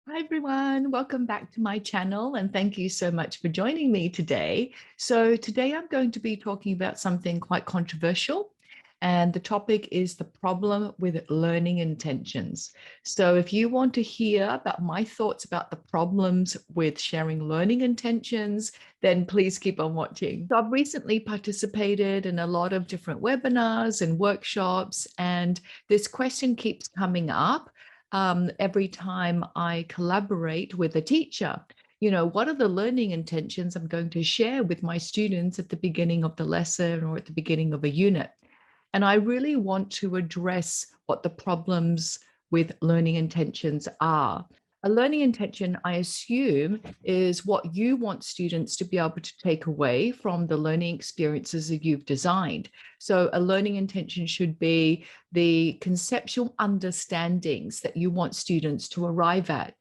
Hi everyone, welcome back to my channel and thank you so much for joining me today. So today I'm going to be talking about something quite controversial, and the topic is the problem with learning intentions. So if you want to hear about my thoughts about the problems with sharing learning intentions, then please keep on watching. So I've recently participated in a lot of different webinars and workshops, and this question keeps coming up every time I collaborate with a teacher. What are the learning intentions I'm going to share with my students at the beginning of the lesson or at the beginning of a unit? And I really want to address what the problems with learning intentions are. A learning intention, I assume, is what you want students to be able to take away from the learning experiences that you've designed. So a learning intention should be the conceptual understandings that you want students to arrive at.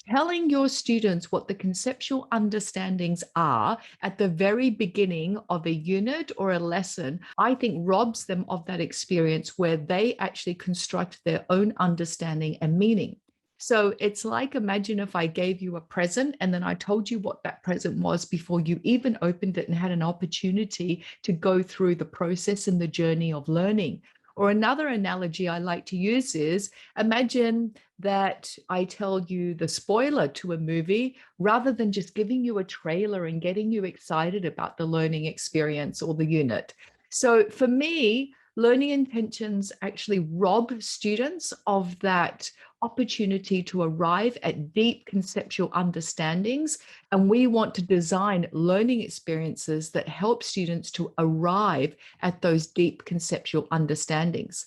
Telling your students what the conceptual understandings are at the very beginning of a unit or a lesson, I think robs them of that experience where they actually construct their own understanding and meaning. So it's like, imagine if I gave you a present and then I told you what that present was before you even opened it and had an opportunity to go through the process and the journey of learning. Or another analogy I like to use is, imagine that I tell you the spoiler to a movie rather than just giving you a trailer and getting you excited about the learning experience or the unit. So for me, learning intentions actually rob students of that opportunity to arrive at deep conceptual understandings. And we want to design learning experiences that help students to arrive at those deep conceptual understandings.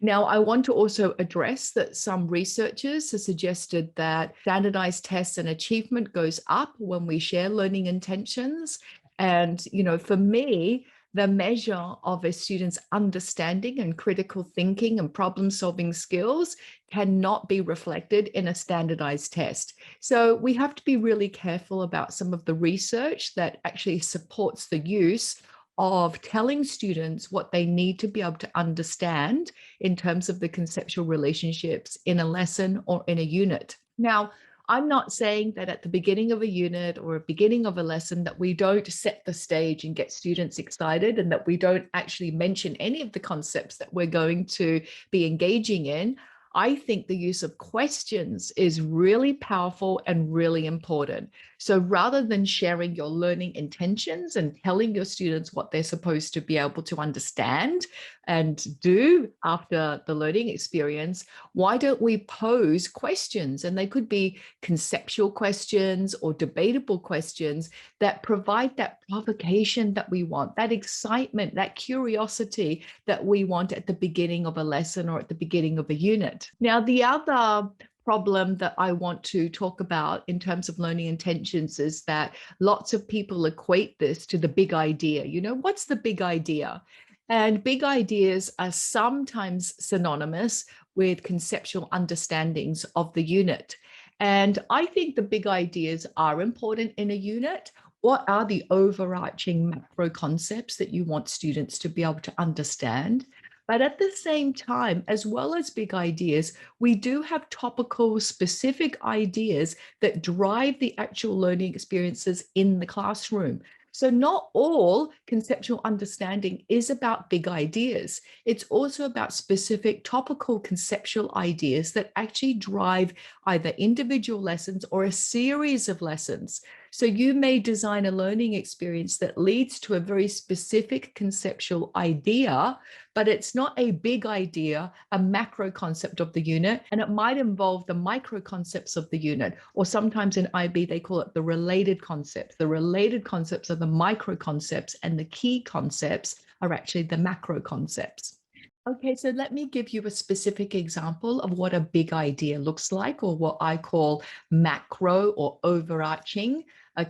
Now, I want to also address that some researchers have suggested that standardized tests and achievement goes up when we share learning intentions. And, for me, the measure of a student's understanding and critical thinking and problem solving skills cannot be reflected in a standardized test. So we have to be really careful about some of the research that actually supports the use of telling students what they need to be able to understand in terms of the conceptual relationships in a lesson or in a unit. Now, I'm not saying that at the beginning of a unit or a beginning of a lesson that we don't set the stage and get students excited and that we don't actually mention any of the concepts that we're going to be engaging in. I think the use of questions is really powerful and really important. So rather than sharing your learning intentions and telling your students what they're supposed to be able to understand and do after the learning experience, why don't we pose questions? And they could be conceptual questions or debatable questions that provide that provocation that we want, that excitement, that curiosity that we want at the beginning of a lesson or at the beginning of a unit. Now, the other problem that I want to talk about in terms of learning intentions is that lots of people equate this to the big idea. What's the big idea? And big ideas are sometimes synonymous with conceptual understandings of the unit. And I think the big ideas are important in a unit. What are the overarching macro concepts that you want students to be able to understand? But at the same time, as well as big ideas, we do have topical specific ideas that drive the actual learning experiences in the classroom. So not all conceptual understanding is about big ideas. It's also about specific topical conceptual ideas that actually drive either individual lessons or a series of lessons. So you may design a learning experience that leads to a very specific conceptual idea, but it's not a big idea, a macro concept of the unit, and it might involve the micro concepts of the unit, or sometimes in IB, they call it the related concepts. The related concepts are the micro concepts, and the key concepts are actually the macro concepts. Okay, so let me give you a specific example of what a big idea looks like, or what I call macro or overarching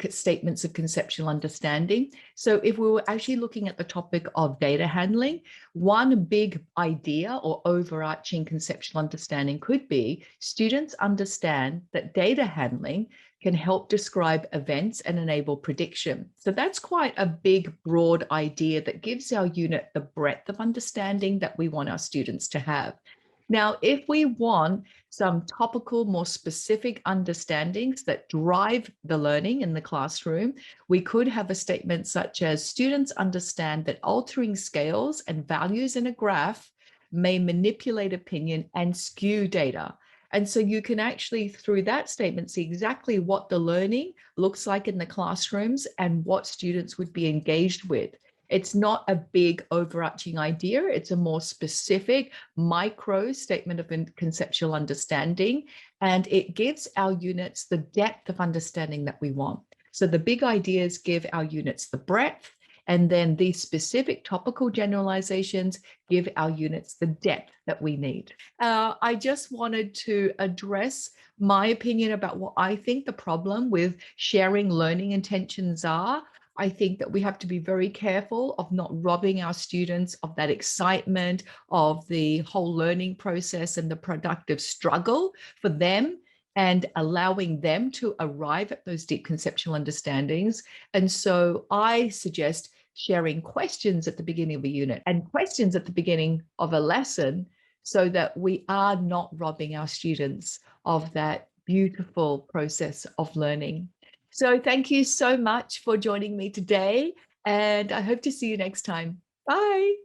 statements of conceptual understanding. So if we were actually looking at the topic of data handling, one big idea or overarching conceptual understanding could be students understand that data handling can help describe events and enable prediction. So that's quite a big, broad idea that gives our unit the breadth of understanding that we want our students to have. Now, if we want some topical, more specific understandings that drive the learning in the classroom, we could have a statement such as students understand that altering scales and values in a graph may manipulate opinion and skew data. And so you can actually, through that statement, see exactly what the learning looks like in the classrooms and what students would be engaged with. It's not a big overarching idea. It's a more specific micro statement of conceptual understanding, and it gives our units the depth of understanding that we want. So the big ideas give our units the breadth, and then these specific topical generalizations give our units the depth that we need. I just wanted to address my opinion about what I think the problem with sharing learning intentions are. I think that we have to be very careful of not robbing our students of that excitement, of the whole learning process and the productive struggle for them, and allowing them to arrive at those deep conceptual understandings. And so I suggest sharing questions at the beginning of a unit and questions at the beginning of a lesson so that we are not robbing our students of that beautiful process of learning. So thank you so much for joining me today, and I hope to see you next time. Bye.